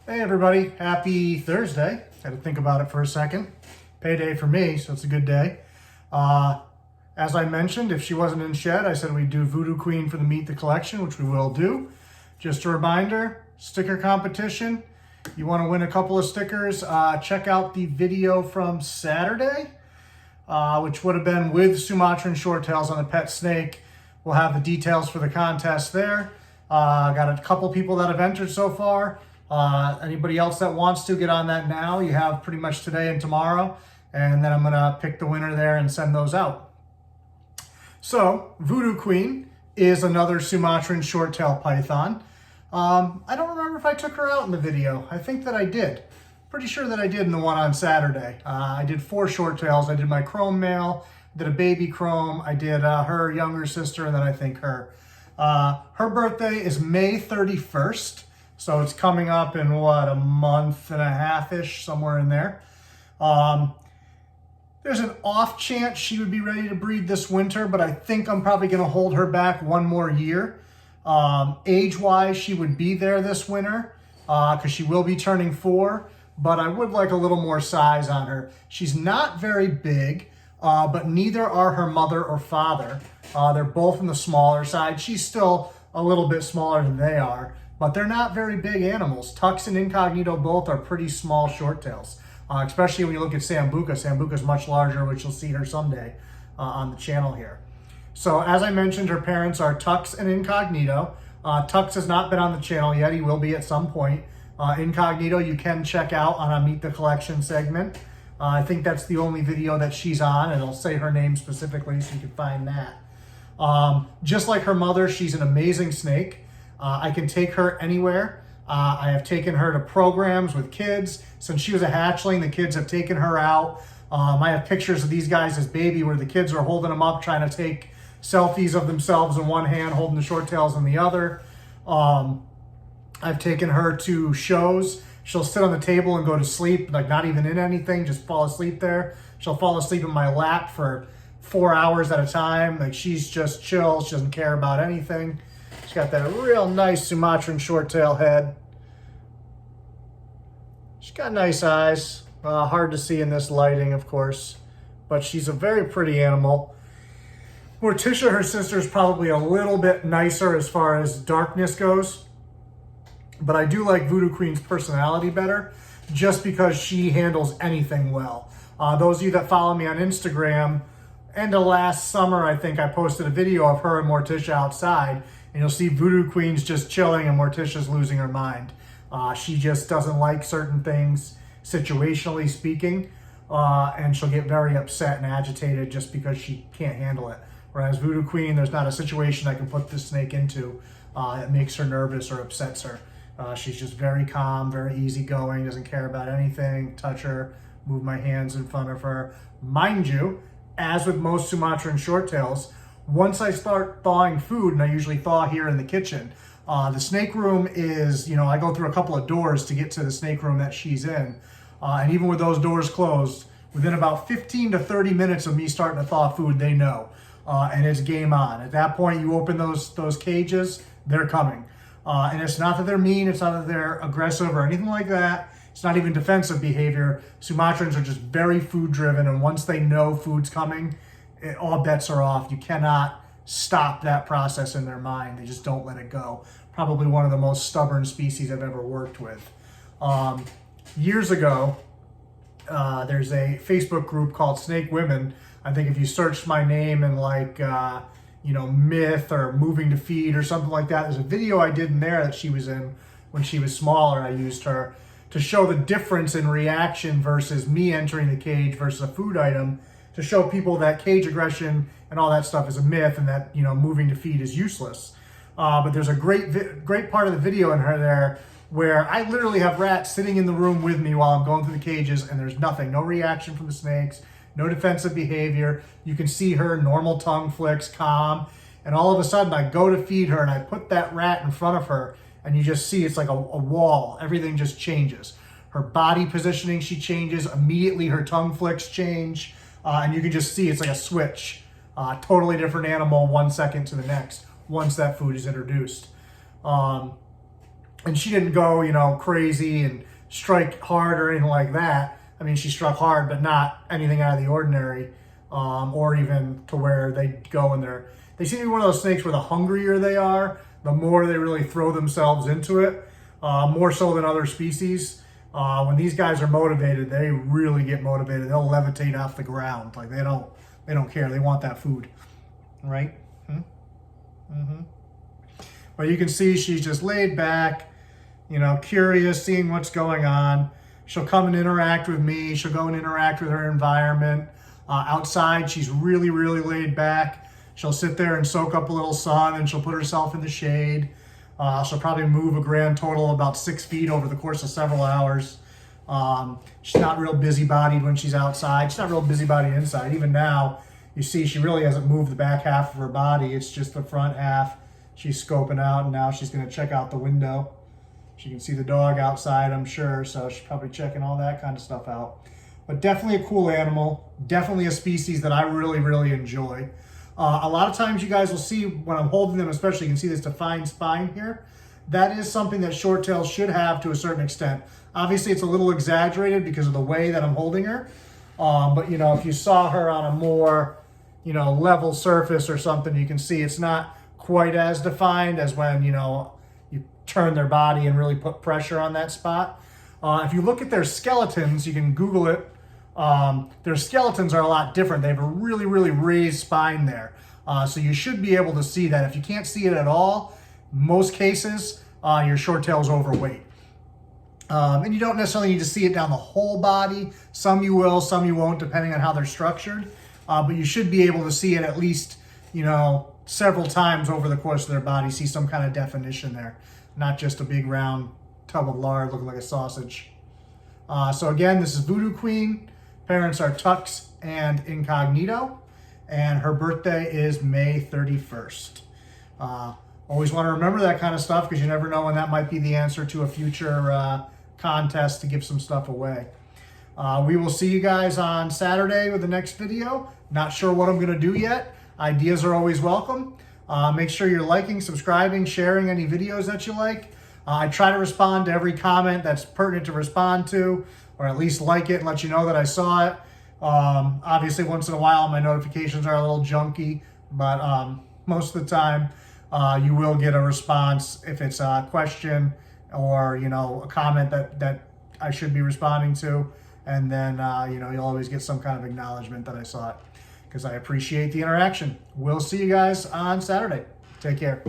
Hey everybody, happy Thursday. Had to think about it for a second. Payday for me, so it's a good day. As I mentioned, if she wasn't in shed, I said we'd do Voodoo Queen for the Meet the Collection, which we will do. Just a reminder, sticker competition. You want to win a couple of stickers, check out the video from Saturday, which would have been with Sumatran shorttails on a pet snake. We'll have the details for the contest there. Got a couple people that have entered so far. Anybody else that wants to get on that now, you have pretty much today and tomorrow, and then I'm going to pick the winner there and send those out. So, Voodoo Queen is another Sumatran short-tail python. I don't remember if I took her out in the video. I think that I did. Pretty sure that I did in the one on Saturday. I did 4 short-tails. I did my chrome male, did a baby chrome, I did her younger sister, and then I think her. Her birthday is May 31st. So it's coming up in what, a month and a half-ish, somewhere in there. There's an off chance she would be ready to breed this winter, but I think I'm probably going to hold her back one more year. Age-wise, she would be there this winter because she will be turning 4, but I would like a little more size on her. She's not very big, but neither are her mother or father. They're both on the smaller side. She's still a little bit smaller than they are. But they're not very big animals. Tux and Incognito both are pretty small shorttails, especially when you look at Sambuca. Sambuca's much larger, which you'll see her someday on the channel here. So as I mentioned, her parents are Tux and Incognito. Tux has not been on the channel yet. He will be at some point. Incognito you can check out on a Meet the Collection segment. I think that's the only video that she's on, and it'll say her name specifically so you can find that. Just like her mother, she's an amazing snake. I can take her anywhere. I have taken her to programs with kids. Since she was a hatchling, the kids have taken her out. I have pictures of these guys as baby where the kids are holding them up, trying to take selfies of themselves in one hand, holding the shorttails in the other. I've taken her to shows. She'll sit on the table and go to sleep, like not even in anything, just fall asleep there. She'll fall asleep in my lap for 4 hours at a time. Like she's just chill. She doesn't care about anything. She's got that real nice Sumatran short-tail head. She's got nice eyes. Hard to see in this lighting, of course. But she's a very pretty animal. Morticia, her sister, is probably a little bit nicer as far as darkness goes. But I do like Voodoo Queen's personality better, just because she handles anything well. Those of you that follow me on Instagram, end of last summer, I think I posted a video of her and Morticia outside. And you'll see Voodoo Queen's just chilling and Morticia's losing her mind. She just doesn't like certain things, situationally speaking, and she'll get very upset and agitated just because she can't handle it. Whereas Voodoo Queen, there's not a situation I can put this snake into that makes her nervous or upsets her. She's just very calm, very easygoing, doesn't care about anything, touch her, move my hands in front of her. Mind you, as with most Sumatran shorttails, once I start thawing food, and I usually thaw here in the kitchen, the snake room is, I go through a couple of doors to get to the snake room that she's in. And even with those doors closed, within about 15 to 30 minutes of me starting to thaw food, they know. And it's game on. At that point, you open those cages, they're coming. And it's not that they're mean, it's not that they're aggressive or anything like that. It's not even defensive behavior. Sumatrans are just very food driven, and once they know food's coming, all bets are off. You cannot stop that process in their mind. They just don't let it go. Probably one of the most stubborn species I've ever worked with. Years ago, there's a Facebook group called Snake Women. I think if you searched my name in like, Myth or Moving to Feed or something like that, there's a video I did in there that she was in when she was smaller. I used her to show the difference in reaction versus me entering the cage versus a food item, to show people that cage aggression and all that stuff is a myth and that, moving to feed is useless. But there's a great part of the video in her there where I literally have rats sitting in the room with me while I'm going through the cages, and there's nothing, no reaction from the snakes, no defensive behavior. You can see her normal tongue flicks, calm, and all of a sudden I go to feed her and I put that rat in front of her, and you just see it's like a wall. Everything just changes. Her body positioning, she changes. Immediately her tongue flicks change. And you can just see it's like a switch. Totally different animal 1 second to the next once that food is introduced. And she didn't go, you know, crazy and strike hard or anything like that. I mean, she struck hard, but not anything out of the ordinary, or even to where they go and they seem to be one of those snakes where the hungrier they are, the more they really throw themselves into it, more so than other species. When these guys are motivated, they really get motivated. They'll levitate off the ground. Like they don't care. They want that food, right? Mm-hmm. But you can see she's just laid back, you know, curious, seeing what's going on. She'll come and interact with me. She'll go and interact with her environment. Outside, she's really, really laid back. She'll sit there and soak up a little sun, and she'll put herself in the shade. She'll probably move a grand total of about 6 feet over the course of several hours. She's not real busybodied when she's outside. She's not real busybodied inside. Even now, you see she really hasn't moved the back half of her body. It's just the front half. She's scoping out, and now she's going to check out the window. She can see the dog outside, I'm sure, so she's probably checking all that kind of stuff out. But definitely a cool animal. Definitely a species that I really, really enjoy. A lot of times you guys will see when I'm holding them, especially, you can see this defined spine here. That is something that short tails should have to a certain extent. Obviously, it's a little exaggerated because of the way that I'm holding her. But, you know, if you saw her on a more, you know, level surface or something, you can see it's not quite as defined as when, you know, you turn their body and really put pressure on that spot. If you look at their skeletons, you can Google it. Their skeletons are a lot different. They have a really, really raised spine there. So you should be able to see that. If you can't see it at all, most cases, your short tail's overweight. And you don't necessarily need to see it down the whole body. Some you will, some you won't, depending on how they're structured. But you should be able to see it at least, you know, several times over the course of their body, see some kind of definition there, not just a big round tub of lard looking like a sausage. So again, this is Voodoo Queen. Parents are Tux and Incognito, and her birthday is May 31st. Always want to remember that kind of stuff because you never know when that might be the answer to a future contest to give some stuff away. We will see you guys on Saturday with the next video. Not sure what I'm going to do yet. Ideas are always welcome. Make sure you're liking, subscribing, sharing any videos that you like. I try to respond to every comment that's pertinent to respond to, or at least like it and let you know that I saw it. Obviously, once in a while, my notifications are a little junky, but most of the time, you will get a response if it's a question or, you know, a comment that I should be responding to. And then, you know, you'll always get some kind of acknowledgement that I saw it, because I appreciate the interaction. We'll see you guys on Saturday. Take care.